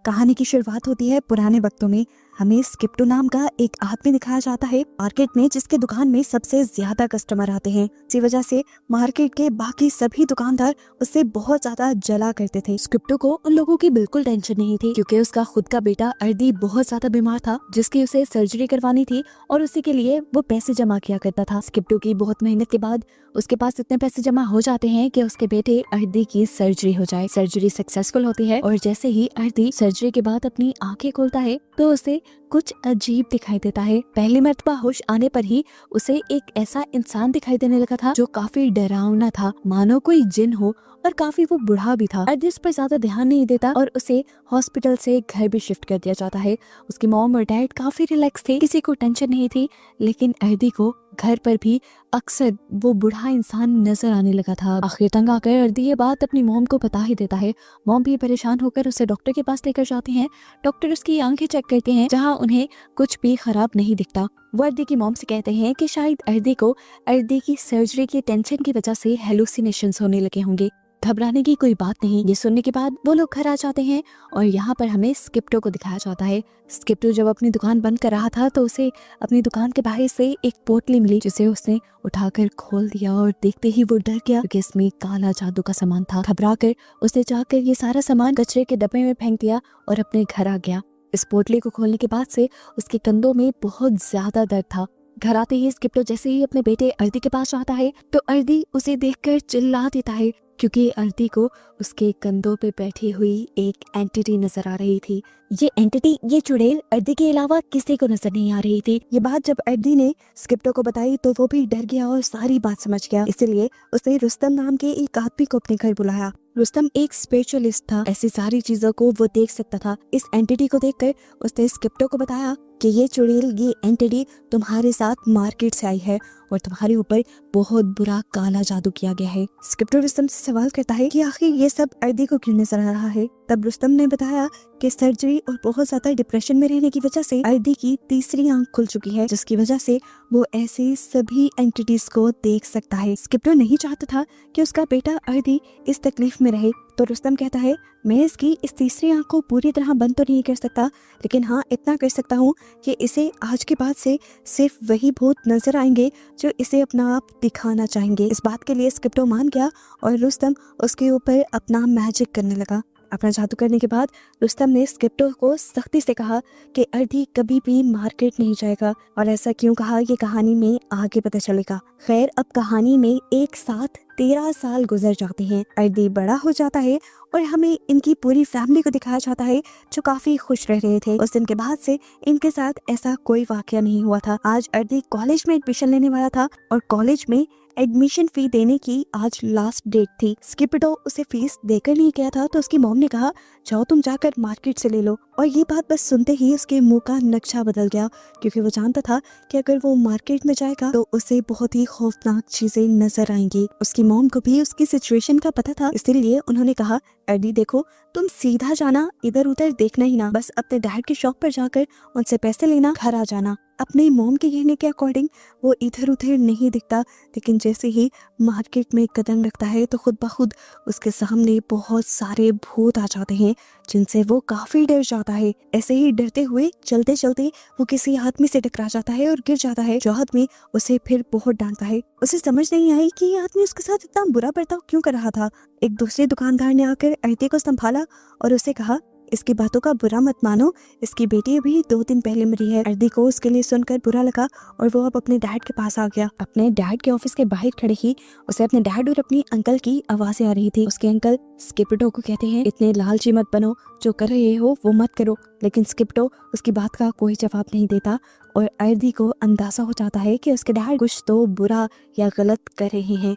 कहानी की शुरुआत होती है पुराने वक्तों में। हमें स्किप्टो नाम का एक आदमी दिखाया जाता है मार्केट में, जिसके दुकान में सबसे ज्यादा कस्टमर आते हैं। इसी वजह से मार्केट के बाकी सभी दुकानदार उससे बहुत ज्यादा जला करते थे। स्किप्टो को उन लोगों की बिल्कुल टेंशन नहीं थी, क्योंकि उसका खुद का बेटा अर्दी बहुत ज्यादा बीमार था, जिसकी उसे सर्जरी करवानी थी और उसी के लिए वो पैसे जमा किया करता था। स्किप्टो की बहुत मेहनत के बाद उसके पास इतने पैसे जमा हो जाते हैं कि उसके बेटे अर्दी की सर्जरी हो जाए। सर्जरी सक्सेसफुल होती है और जैसे ही अर्दी सर्जरी के बाद अपनी आंखें खोलता है तो उसे कुछ अजीब दिखाई देता है। पहली मर्तबा होश आने पर ही उसे एक ऐसा इंसान दिखाई देने लगा था जो काफी डरावना था, मानो कोई जिन हो, और काफी वो बूढ़ा भी था। अर्दी उस पर ज्यादा ध्यान नहीं देता और उसे हॉस्पिटल से घर भी शिफ्ट कर दिया जाता है। उसकी मॉम और डैड काफी रिलैक्स थे, किसी को टेंशन नहीं थी, लेकिन अर्दी को घर पर भी अक्सर वो बूढ़ा इंसान नजर आने लगा था। आखिर तंग आकर अर्दी ये बात अपनी मॉम को बता ही देता है। मॉम भी परेशान होकर उसे डॉक्टर के पास लेकर जाते हैं। डॉक्टर उसकी आंखें चेक करते हैं, जहां उन्हें कुछ भी खराब नहीं दिखता। वो अर्दी की मॉम से कहते हैं कि शायद अर्दी को अर्दी की सर्जरी की टेंशन की वजह से हेलुसिनेशंस होने लगे होंगे। घबराने की कोई बात नहीं। ये सुनने के बाद वो लोग घर आ जाते हैं और यहाँ पर हमें स्किप्टो को दिखाया जाता है। स्किप्टो जब अपनी दुकान बंद कर रहा था तो उसे अपनी दुकान के बाहर से एक पोटली मिली, जिसे उसने उठाकर खोल दिया और देखते ही वो डर गया, क्योंकि इसमें काला जादू का सामान था। घबराकर उसने जाकर ये सारा सामान कचरे के डब्बे में फेंक दिया और अपने घर आ गया। इस पोटली को खोलने के बाद से उसके कंधों में बहुत ज्यादा दर्द था। घर आते ही स्किप्टो जैसे ही अपने बेटे अर्दी के पास आता है तो अर्दी उसे देखकर चिल्ला देता है, क्योंकि अर्दी को उसके कंधों पे बैठी हुई एक एंटिटी नजर आ रही थी। ये एंटिटी, ये चुड़ैल अर्दी के अलावा किसी को नजर नहीं आ रही थी। ये बात जब अर्दी ने स्किप्टो को बताई तो वो भी डर गया और सारी बात समझ गया। इसलिए उसने रुस्तम नाम के एक आदमी को अपने घर बुलाया। रुस्तम एक स्पेशलिस्ट था, ऐसी सारी चीजों को वो देख सकता था। इस एंटिटी को देखकर उसने स्किप्टो को बताया कि ये चुड़ैल, ये एंटिटी तुम्हारे साथ मार्केट से आई है और तुम्हारे ऊपर बहुत बुरा काला जादू किया गया है। स्किप्टो रुस्तम से सवाल करता है कि आखिर ये सब अर्दी को क्यों नजर आ रहा है। तब रुस्तम ने बताया कि सर्जरी और बहुत ज्यादा डिप्रेशन में रहने की वजह से अर्दी की तीसरी आंख खुल चुकी है, जिसकी वजह से वो ऐसे सभी एंटिटीज को देख सकता है। स्किप्टो नहीं चाहता था कि उसका बेटा अर्दी इस तकलीफ में रहे, तो रुस्तम कहता है मैं इसकी इस तीसरी आंख को पूरी तरह बंद तो नहीं कर सकता, लेकिन हाँ इतना कर सकता हूँ कि इसे आज के बाद से सिर्फ वही भूत नजर आएंगे जो इसे अपना आप दिखाना चाहेंगे। इस बात के लिए स्किप्टो मान गया और रुस्तम उसके ऊपर अपना मैजिक करने लगा। अपना जादू करने के बाद रुस्तम ने स्किप्टो को सख्ती से कहा कि अर्दी कभी भी मार्केट नहीं जाएगा, और ऐसा क्यों कहा ये कहानी में आगे पता चलेगा। खैर, अब कहानी में एक साथ 13 साल गुजर जाते हैं। अर्दी बड़ा हो जाता है और हमें इनकी पूरी फैमिली को दिखाया जाता है, जो काफी खुश रह रहे थे। उस दिन के बाद से इनके साथ ऐसा कोई वाकया नहीं हुआ था। आज अर्दी कॉलेज में एडमिशन लेने वाला था और कॉलेज में एडमिशन फी देने की आज लास्ट डेट थी। स्किप्टो उसे फीस देकर नहीं गया था, तो उसकी मॉम ने कहा जाओ तुम जाकर मार्केट से ले लो। और ये बात बस सुनते ही उसके मुंह का नक्शा बदल गया, क्योंकि वो जानता था कि अगर वो मार्केट में जाएगा तो उसे बहुत ही खौफनाक चीजें नजर आएंगी। उसकी मॉम को भी उसकी सिचुएशन का पता था, इसीलिए उन्होंने कहा अर्दी देखो, तुम सीधा जाना, इधर उधर देखना ही ना, बस अपने डैड की शॉप पर जाकर उनसे पैसे लेना, घर आ जाना। अपने मॉम के कहने के अकॉर्डिंग वो इधर उधर नहीं दिखता, लेकिन जैसे ही मार्केट में कदम रखता है तो खुद ब खुद उसके सामने बहुत सारे भूत आ जाते हैं, जिनसे वो काफी डर जाता है। ऐसे ही डरते हुए चलते चलते वो किसी आदमी से टकरा जाता है और गिर जाता है, जो आदमी उसे फिर बहुत डांटता है। उसे समझ नहीं आई कि ये आदमी उसके साथ इतना बुरा बर्ताव क्यों कर रहा था। एक दूसरे दुकानदार ने आकर अर्दी को संभाला और उसे कहा इसकी बातों का बुरा मत मानो, इसकी बेटी अभी 2 दिन पहले मरी है। अर्दी को उसके लिए सुनकर बुरा लगा और वो अब अपने डैड के पास आ गया। अपने डैड के ऑफिस के बाहर खड़े ही उसे अपने डैड और अपनी अंकल की आवाजें आ रही थी। उसके अंकल स्किप्टो को कहते हैं इतने लालची मत बनो, जो कर रहे हो वो मत करो। लेकिन स्किप्टो उसकी बात का कोई जवाब नहीं देता और अर्दी को अंदाजा हो जाता है कि उसके डैड कुछ तो बुरा या गलत कर रहे हैं।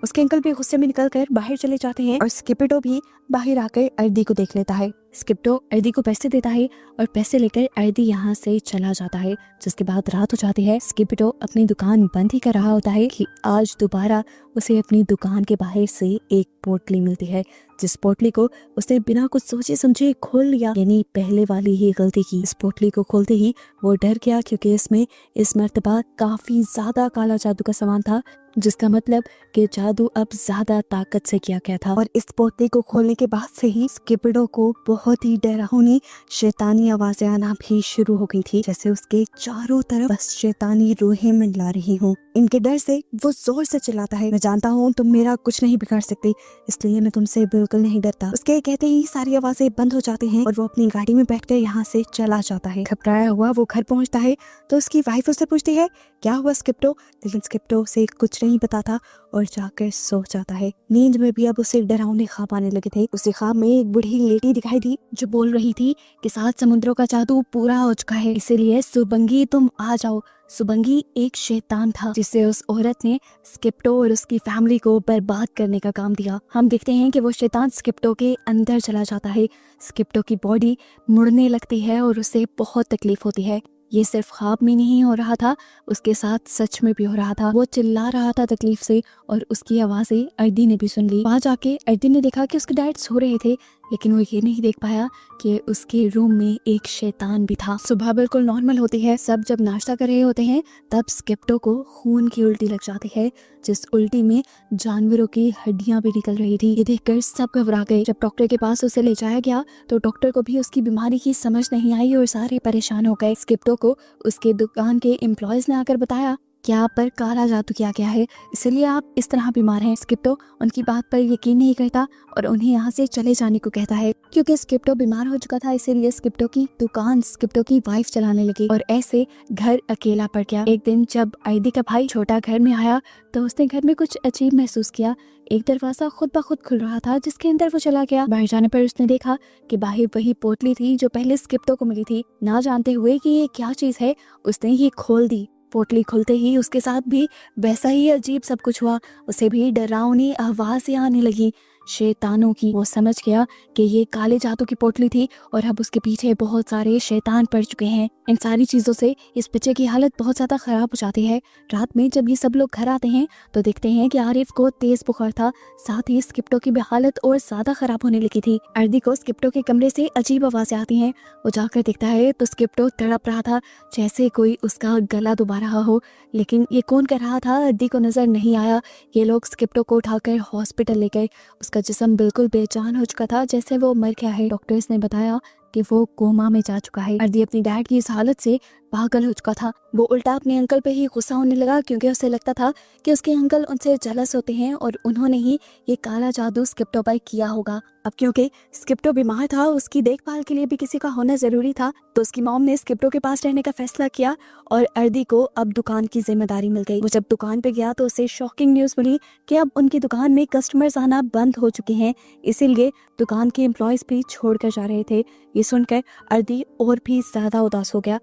उसके अंकल भी गुस्से में निकलकर बाहर चले जाते हैं और स्किप्टो भी बाहर आकर अर्दी को देख लेता है। स्किप्टो अर्दी को पैसे देता है और पैसे लेकर अर्दी यहाँ से चला जाता है। जिसके बाद रात हो जाती है। स्किप्टो अपनी दुकान बंद ही कर रहा होता है कि आज दोबारा उसे अपनी दुकान के बाहर से एक पोटली मिलती है, जिस पोटली को उसने बिना कुछ सोचे समझे खोल लिया, यानी पहले वाली ही गलती की। इस पोटली को खोलते ही वो डर गया क्योंकि इसमें इस मर्तबा काफी ज्यादा काला जादू का सामान था, जिसका मतलब कि जादू अब ज्यादा ताकत से किया गया था। और इस पोटली को खोलने के बाद से ही स्किप्टो को बहुत ही डरावनी शैतानी आवाजें आना भी शुरू हो गई थी, जैसे उसके चारों तरफ बस शैतानी रूहें मंडला रही हूँ। इनके डर से वो जोर से चिल्लाता है, मैं जानता हूँ तुम मेरा कुछ नहीं बिगाड़ सकती, इसलिए मैं तुमसे बिल्कुल नहीं डरता। उसके कहते ही सारी आवाजें बंद हो जाती हैं और वो अपनी गाड़ी में बैठकर यहाँ से चला जाता है। घबराया हुआ वो घर पहुँचता है तो उसकी वाइफ उससे पूछती है क्या हुआ स्किप्टो, लेकिन स्किप्टो से कुछ नहीं पता था और जाकर सो जाता है। नींद में भी अब उसे डरावने ख्वाब आने लगे थे। उसे ख्वाब में एक बूढ़ी लेडी दिखाई दी जो बोल रही थी कि 7 समुद्रों का जादू पूरा हो चुका है, इसीलिए सुबंगी तुम आ जाओ। सुबंगी एक शैतान था जिससे उस औरत ने स्किप्टो और उसकी फैमिली को बर्बाद करने का काम दिया। हम देखते हैं कि वो शैतान स्किप्टो के अंदर चला जाता है। स्किप्टो की बॉडी मुड़ने लगती है और उसे बहुत तकलीफ होती है। ये सिर्फ ख्वाब में नहीं हो रहा था, उसके साथ सच में भी हो रहा था। वो चिल्ला रहा था तकलीफ से और उसकी आवाजें अर्दी ने भी सुन ली। वहाँ जाके अर्दी ने देखा कि उसके डैड सो रहे थे, लेकिन वो ये नहीं देख पाया कि उसके रूम में एक शैतान भी था। सुबह बिल्कुल नॉर्मल होती है, सब जब नाश्ता कर रहे होते हैं तब स्किप्टो को खून की उल्टी लग जाती है, जिस उल्टी में जानवरों की हड्डियां भी निकल रही थी। ये देखकर सब घबरा गए। जब डॉक्टर के पास उसे ले जाया गया तो डॉक्टर को भी उसकी बीमारी की समझ नहीं आई और सारे परेशान हो गए। स्किप्टो को उसके दुकान के एम्प्लॉयज ने आकर बताया कि आप पर काला जादू किया गया है, इसलिए आप इस तरह बीमार हैं। स्किप्टो उनकी बात पर यकीन नहीं करता और उन्हें यहाँ से चले जाने को कहता है। क्योंकि स्किप्टो बीमार हो चुका था, इसीलिए स्किप्टो की दुकान स्किप्टो की वाइफ चलाने लगी और ऐसे घर अकेला पड़ गया। एक दिन जब अर्दी का भाई छोटा घर में आया तो उसने घर में कुछ अजीब महसूस किया। एक दरवाजा खुद ब खुद खुल रहा था जिसके अंदर वो चला गया। बाहर जाने पर उसने देखा कि बाहर वही पोटली थी जो पहले स्किप्टो को मिली थी। ना जानते हुए कि ये क्या चीज है, उसने ये खोल दी। पोटली खुलते ही उसके साथ भी वैसा ही अजीब सब कुछ हुआ। उसे भी डरावनी आवाजें आने लगी शैतानों की। वो समझ गया कि ये काले जादू की पोटली थी और अब उसके पीछे बहुत सारे शैतान पड़ चुके हैं। इन सारी चीजों से इस बच्चे की हालत बहुत ज्यादा खराब हो जाती है। रात में जब ये सब लोग घर आते हैं तो देखते हैं कि आरिफ को तेज बुखार था, साथ ही स्किप्टो की भी हालत और ज्यादा खराब होने लगी थी। अर्दी को स्किप्टो के कमरे से अजीब आवाजें आती हैं। वो जाकर देखता है तो स्किप्टो तड़प रहा था जैसे कोई उसका गला दुबा रहा हो, लेकिन ये कौन कर रहा था अर्दी को नजर नहीं आया। ये लोग स्किप्टो को उठाकर हॉस्पिटल ले गए। उसका जिस्म बिल्कुल बेजान हो चुका था, जैसे वो मर गया है। डॉक्टर्स ने बताया कि वो कोमा में जा चुका है। अर्दी अपनी डैड की इस हालत से पागल हो चुका था। वो उल्टा अपने अंकल पे ही गुस्सा होने लगा क्योंकि उसे लगता था कि उसके अंकल उनसे जेलस होते हैं और उन्होंने ही ये काला जादू स्किप्टो पर किया होगा। अब क्योंकि स्किप्टो बीमार था, उसकी देखभाल के लिए भी किसी का होना जरूरी था, तो उसकी मॉम ने स्किप्टो के पास रहने का फैसला किया और अर्दी को अब दुकान की जिम्मेदारी मिल गई। वो जब दुकान पे गया तो उसे शॉकिंग न्यूज मिली कि अब उनकी दुकान में कस्टमर्स आना बंद हो चुके हैं, इसीलिए दुकान के एम्प्लॉयज भी छोड़कर जा रहे थे। ये सुनकर अर्दी और भी ज्यादा उदास हो गया।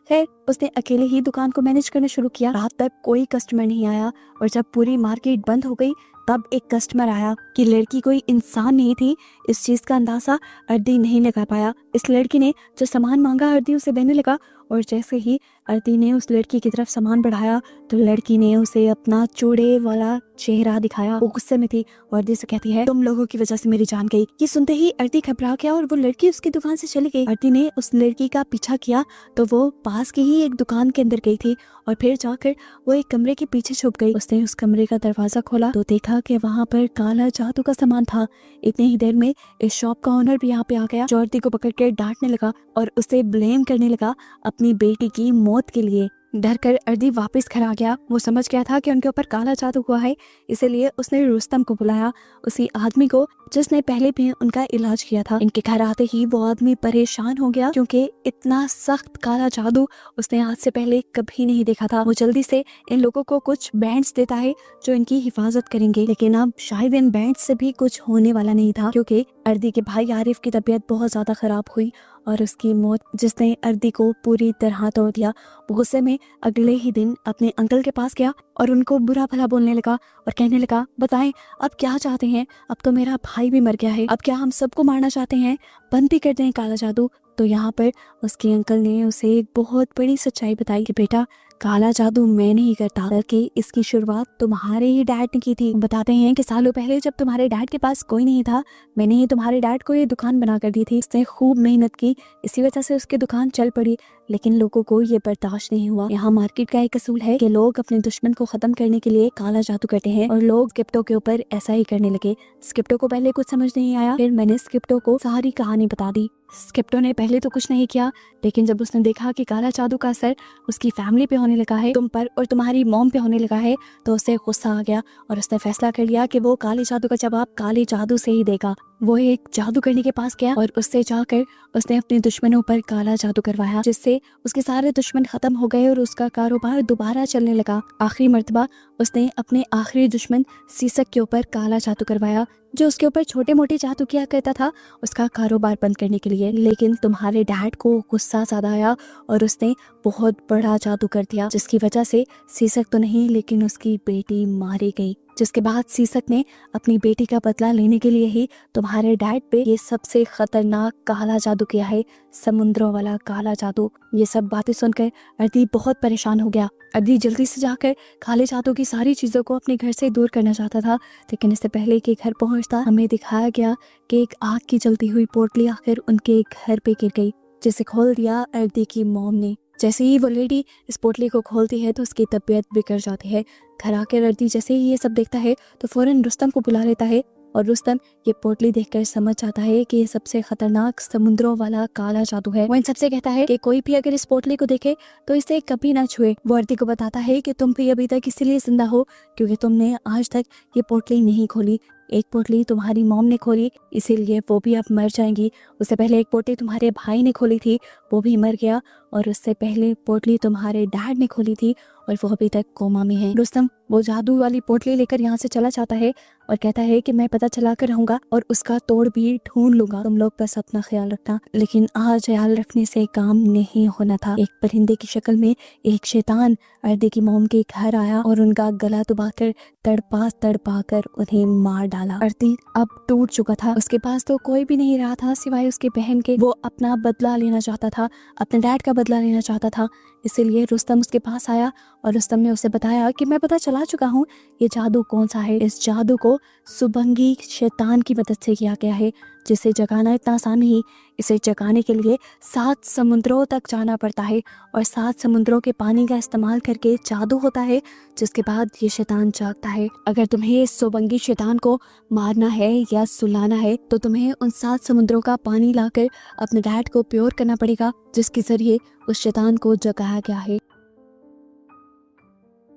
खैर, उसने अकेले ही दुकान को मैनेज करना शुरू किया। रात तक कोई कस्टमर नहीं आया और जब पूरी मार्केट बंद हो गई तब एक कस्टमर आया। कि लड़की कोई इंसान नहीं थी, इस चीज का अंदाजा अर्दी नहीं लगा पाया। इस लड़की ने जो सामान मांगा अर्दी उसे देने लगा और जैसे ही अर्दी ने उस लड़की की तरफ सामान बढ़ाया तो लड़की ने उसे अपना चूड़े वाला चेहरा दिखाया। वो गुस्से में थी और अर्दी से कहती है, तुम लोगों की वजह से मेरी जान गई। ये सुनते ही अर्दी घबरा गया और वो लड़की उसकी दुकान से चली गई। अर्दी ने उस लड़की का पीछा किया तो वो पास की ही एक दुकान के अंदर गई थी और फिर जाकर वो एक कमरे के पीछे छुप गई। उसने उस कमरे का दरवाजा खोला तो देखा कि वहाँ पर काला जादू का सामान था। इतनी ही देर में इस शॉप का ओनर भी यहाँ पे आ गया, जो अर्दी को पकड़ के डांटने लगा और उसे ब्लेम करने लगा अपनी बेटी की मौत के लिए। डर कर अर्दी वापस घर आ गया। वो समझ गया था कि उनके ऊपर काला जादू हुआ है, इसीलिए उसने रुस्तम को बुलाया, उसी आदमी को जिसने पहले भी उनका इलाज किया था। इनके घर आते ही वो आदमी परेशान हो गया क्योंकि इतना सख्त काला जादू उसने आज से पहले कभी नहीं देखा था। वो जल्दी से इन लोगों को कुछ बैंड्स देता है जो इनकी हिफाजत करेंगे, लेकिन अब शायद इन बैंड्स से भी कुछ होने वाला नहीं था क्योंकि अर्दी के भाई आरिफ की तबीयत बहुत ज़्यादा ख़राब हुई और उसकी मौत जिसने अर्दी को पूरी तरह तोड़ दिया। वो गुस्से में अगले ही दिन अपने अंकल के पास गया और उनको बुरा भला बोलने लगा और कहने लगा, बताएं अब क्या चाहते हैं, अब तो मेरा भाई भी मर गया है, अब क्या हम सबको मारना चाहते हैं, बंद भी कर दें काला जादू। तो यहाँ पर उसके अंकल ने उसे एक बहुत बड़ी सच्चाई बताई कि बेटा काला जादू मैं नहीं करता, बल्कि इसकी शुरुआत तुम्हारे ही डैड ने की थी। बताते हैं कि सालों पहले जब तुम्हारे डैड के पास कोई नहीं था, मैंने ही तुम्हारे डैड को ये दुकान बना कर दी थी। उसने खूब मेहनत की, इसी वजह से उसकी दुकान चल पड़ी, लेकिन लोगों को ये बर्दाश्त नहीं हुआ। यहाँ मार्केट का एक असूल है कि लोग अपने दुश्मन को खत्म करने के लिए काला जादू करते हैं और लोग स्किप्टो के ऊपर ऐसा ही करने लगे। स्किप्टो को पहले कुछ समझ नहीं आया, फिर मैंने स्किप्टो को सारी कहानी बता दी। स्किप्टो ने पहले तो कुछ नहीं किया, लेकिन जब उसने देखा कि काला जादू का असर उसकी फैमिली पे होने लगा है, तुम पर और तुम्हारी मॉम पे होने लगा है, तो उसे गुस्सा आ गया और उसने फैसला कर लिया कि वो काले जादू का जवाब काले जादू से ही देगा। वो एक जादूगरनी के पास गया और उससे जाकर उसने अपने दुश्मनों पर काला जादू करवाया, जिससे उसके सारे दुश्मन खत्म हो गए और उसका कारोबार दोबारा चलने लगा। आखिरी मर्तबा उसने अपने आखिरी दुश्मन सीसक के ऊपर काला जादू करवाया, जो उसके ऊपर छोटे मोटे जादू किया करता था उसका कारोबार बंद करने के लिए। लेकिन तुम्हारे डैड को गुस्सा ज्यादा आया और उसने बहुत बड़ा जादू कर दिया, जिसकी वजह से सीसक तो नहीं लेकिन उसकी बेटी मारी गई। जिसके बाद सीसक ने अपनी बेटी का बदला लेने के लिए ही तुम्हारे डैड पे ये सबसे खतरनाक काला जादू किया है, समुद्रों वाला काला जादू। ये सब बातें सुनकर अर्दी बहुत परेशान हो गया। अर्दी जल्दी से जाकर काले जादू की सारी चीज़ों को अपने घर से दूर करना चाहता था, लेकिन इससे पहले कि घर पहुंचता हमें दिखाया गया कि एक आग की जलती हुई पोटली आकर उनके घर पे गिर गई, जिसे खोल दिया अर्दी की मॉम ने। जैसे ही वो लेडी इस पोटली को खोलती है तो उसकी तबीयत बिगड़ जाती है। घर आकर अर्दी जैसे ही ये सब देखता है तो फौरन रुस्तम को बुला लेता है और रुस्तम ये पोटली देखकर समझ जाता है कि ये सबसे खतरनाक समुद्रों वाला काला जादू है। वो इन सबसे कहता है कि कोई भी अगर इस पोटली को देखे तो इसे कभी ना छुए। वो अर्दी को बताता है कि तुम भी अभी तक इसीलिए जिंदा हो क्योंकि तुमने आज तक ये पोटली नहीं खोली। एक पोटली तुम्हारी मॉम ने खोली, इसीलिए वो भी अब मर जाएंगी। उससे पहले एक पोटली तुम्हारे भाई ने खोली थी, वो भी मर गया, और उससे पहले पोटली तुम्हारे डैड ने खोली थी और वो अभी तक कोमा में है। रुस्तम वो जादू वाली पोटली लेकर यहाँ से चला जाता है और कहता है कि मैं पता चला कर रहूंगा और उसका तोड़ भी ढूंढ लूंगा, तुम लोग बस अपना ख्याल रखना। लेकिन आज ख्याल रखने से काम नहीं होना था। एक परिंदे की शक्ल में एक शैतान अर्दी की मॉम के घर आया और उनका गला दबाकर तड़पा कर उन्हें मार डाला। अर्दी अब टूट चुका था, उसके पास तो कोई भी नहीं रहा था सिवाय उसके बहन के। वो अपना बदला लेना चाहता था, अपने डैड का बदला लेना चाहता था। इसीलिए रुस्तम उसके पास आया और रुस्तम ने उसे बताया कि मैं पता चला चुका हूँ ये जादू कौन सा है। इस जादू को सुबंगी शैतान की मदद से किया गया है, जिसे जगाना इतना आसान नहीं। इसे जगाने के लिए 7 समुद्रों तक जाना पड़ता है और 7 समुद्रों के पानी का इस्तेमाल करके जादू होता है, जिसके बाद ये शैतान जागता है। अगर तुम्हें इस सुबंगी शैतान को मारना है या सुलाना है तो तुम्हें उन 7 समुद्रों का पानी लाकर अपने डैड को प्योर करना पड़ेगा, जिसके जरिए उस शैतान को जगाया गया है।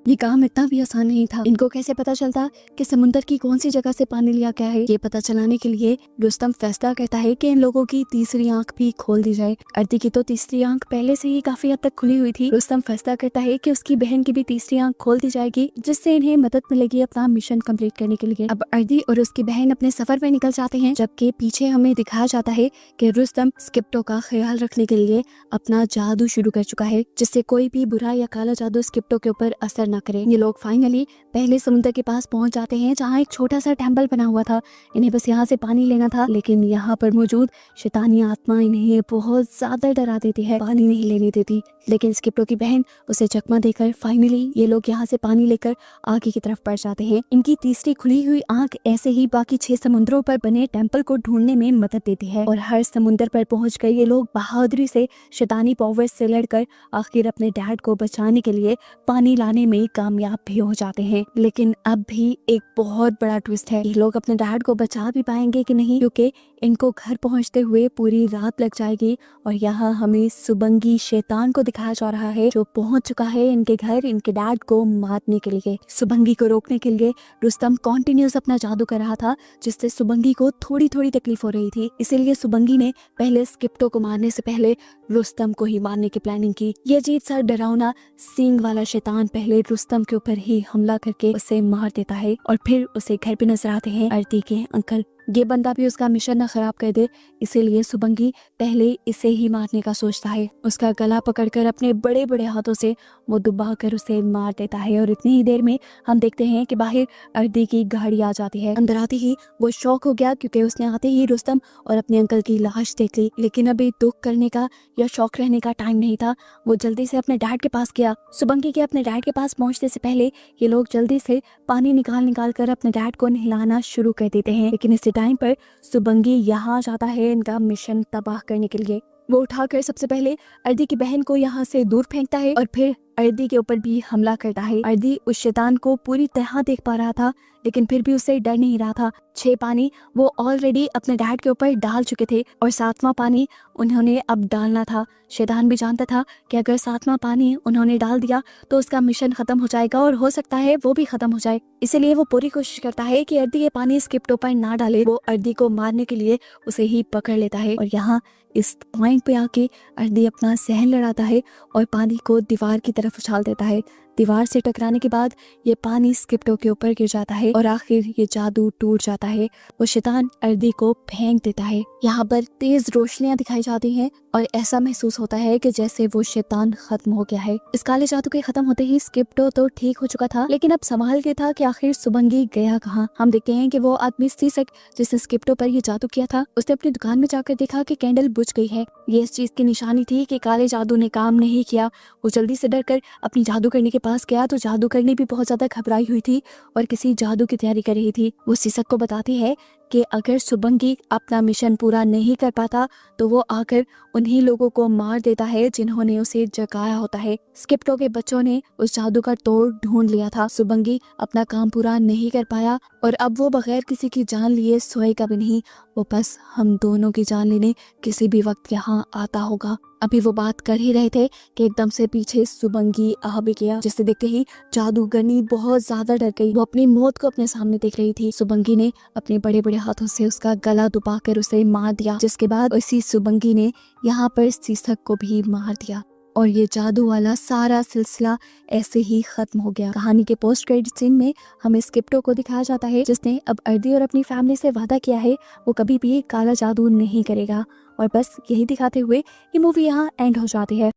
ये काम इतना भी आसान नहीं था। इनको कैसे पता चलता कि समुंदर की कौन सी जगह से पानी लिया गया है? ये पता चलाने के लिए रुस्तम फैसला करता है कि इन लोगों की तीसरी आंख भी खोल दी जाए। अर्दी की तो तीसरी आंख पहले से ही काफी हद तक खुली हुई थी। रुस्तम फैसला करता है कि उसकी बहन की भी तीसरी आंख खोल दी जाएगी, जिससे इन्हें मदद मिलेगी अपना मिशन कंप्लीट करने के लिए। अब अर्दी और उसकी बहन अपने सफर में निकल जाते हैं, जबकि पीछे हमें दिखाया जाता है कि रुस्तम स्किप्टो का ख्याल रखने के लिए अपना जादू शुरू कर चुका है, जिससे कोई भी बुरा या काला जादू स्किप्टो के ऊपर असर ना करे। ये लोग फाइनली पहले समुद्र के पास पहुंच जाते हैं, जहां एक छोटा सा टेंपल बना हुआ था। इन्हें बस यहाँ से पानी लेना था, लेकिन यहाँ पर मौजूद शैतानी आत्मा इन्हें बहुत ज्यादा डरा देती है, पानी नहीं लेने देती। लेकिन स्किप्टो की बहन उसे चकमा देकर फाइनली ये लोग यहाँ से पानी लेकर आगे की तरफ बढ़ जाते हैं। इनकी तीसरी खुली हुई आंख ऐसे ही बाकी 6 समुद्रों पर बने टेंपल को ढूंढने में मदद देती है और हर समुद्र पर पहुंच कर ये लोग बहादुरी से शैतानी पावर्स से लड़कर आखिर अपने डैड को बचाने के लिए पानी लाने में कामयाब भी हो जाते हैं। लेकिन अब भी एक बहुत बड़ा ट्विस्ट है, ये लोग अपने डैड को बचा भी पाएंगे कि नहीं, क्योंकि इनको घर पहुंचते हुए पूरी रात लग जाएगी। और यहाँ हमें सुबंगी शैतान को दिखाया जा रहा है, जो पहुंच चुका है इनके घर इनके डैड को मारने के लिए। सुबंगी को रोकने के लिए रुस्तम कॉन्टिन्यूस अपना जादू कर रहा था, जिससे सुबंगी को थोड़ी थोड़ी तकलीफ हो रही थी। इसीलिए सुबंगी ने पहले स्किप्टो को मारने से पहले रुस्तम को ही मारने की प्लानिंग की। ये अजीब सा डरावना सींग वाला शैतान पहले रुस्तम के ऊपर ही हमला करके उसे मार देता है और फिर उसे घर पे नजर आते हैं अर्दी के अंकल। ये बंदा भी उसका मिशन ना खराब कर दे, इसीलिए सुबंगी पहले इसे ही मारने का सोचता है। उसका गला पकड़कर अपने बड़े बड़े हाथों से वो दबा कर उसे मार देता है। और इतनी ही देर में हम देखते हैं कि बाहर अर्दी की गाड़ी आ जाती है। अंदर आते ही वो शौक हो गया, क्योंकि उसने आते ही रुस्तम और अपने अंकल की लाश देख ली। लेकिन अभी दुख करने का या शौक रहने का टाइम नहीं था। वो जल्दी से अपने डैड के पास गया। सुबंगी के अपने डैड के पास पहुंचने से पहले ये लोग जल्दी से पानी निकाल कर अपने डैड को नहलाना शुरू कर देते हैं। लेकिन इसी टाइम पर सुबंगी यहाँ जाता है इनका मिशन तबाह करने के लिए। वो उठाकर सबसे पहले अर्दी की बहन को यहाँ से दूर फेंकता है और फिर अर्दी के ऊपर भी हमला करता है। अर्दी उस शैतान को पूरी तरह देख पा रहा था, लेकिन फिर भी उससे डर नहीं रहा था। 6 पानी वो ऑलरेडी अपने डैड के ऊपर डाल चुके थे और 7वां पानी उन्होंने अब डालना था। शैतान भी जानता था कि अगर 7वां पानी उन्होंने डाल दिया तो उसका मिशन खत्म हो जाएगा और हो सकता है वो भी खत्म हो जाए। इसलिए वो पूरी कोशिश करता है कि अर्दी ये पानी स्किप्टो पर ना डाले। वो अर्दी को मारने के लिए उसे ही पकड़ लेता है और यहाँ इस पॉइंट पे आके अर्दी अपना सहन लड़ाता है और पानी को दीवार की तरफ उछाल देता है। दीवार से टकराने के बाद ये पानी स्किप्टो के ऊपर गिर जाता है और आखिर ये जादू टूट जाता है। वो शैतान अर्दी को फेंक देता है। यहाँ पर तेज रोशनियां दिखाई जाती हैं और ऐसा महसूस होता है कि जैसे वो शैतान खत्म हो गया है। इस काले जादू के खत्म होते ही स्किप्टो तो ठीक हो चुका था, लेकिन अब सवाल ये था कि आखिर सुबंगी गया कहाँ। हम देखते हैं कि वो आदमी सीसक जिसने स्किप्टो पर ये जादू किया था, उसने अपनी दुकान में जाकर देखा कि कैंडल बुझ गई है। ये इस चीज की निशानी थी कि काले जादू ने काम नहीं किया। वो जल्दी से डर कर अपनी जादू करने के पास गया तो जादू करनी भी बहुत ज्यादा घबराई हुई थी और किसी जादू की तैयारी कर रही थी। वो सीसक को बताती है कि अगर सुबंगी अपना मिशन पूरा नहीं कर पाता तो वो आकर उन्हीं लोगों को मार देता है जिन्होंने उसे जगाया होता है। स्किप्टो के बच्चों ने उस जादू का तोड़ ढूंढ लिया था। सुबंगी अपना काम पूरा नहीं कर पाया और अब वो बगैर किसी की जान लिए सोएगा भी नहीं। वो बस हम दोनों की जान लेने किसी भी वक्त यहाँ आता होगा। अभी वो बात कर ही रहे थे कि एकदम से पीछे सुबंगी आ भी गया, जिसे देखते ही जादूगरनी बहुत ज्यादा डर गई। वो अपनी मौत को अपने सामने देख रही थी। सुबंगी ने अपने बड़े बड़े हाथों से उसका गला दबाकर उसे मार दिया, जिसके बाद उसी सुबंगी ने यहाँ पर सीसक को भी मार दिया और ये जादू वाला सारा सिलसिला ऐसे ही खत्म हो गया। कहानी के पोस्ट क्रेडिट सीन में हमें स्किप्टो को दिखाया जाता है, जिसने अब अर्दी और अपनी फैमिली से वादा किया है वो कभी भी काला जादू नहीं करेगा। और बस यही दिखाते हुए ये मूवी यहाँ एंड हो जाती है।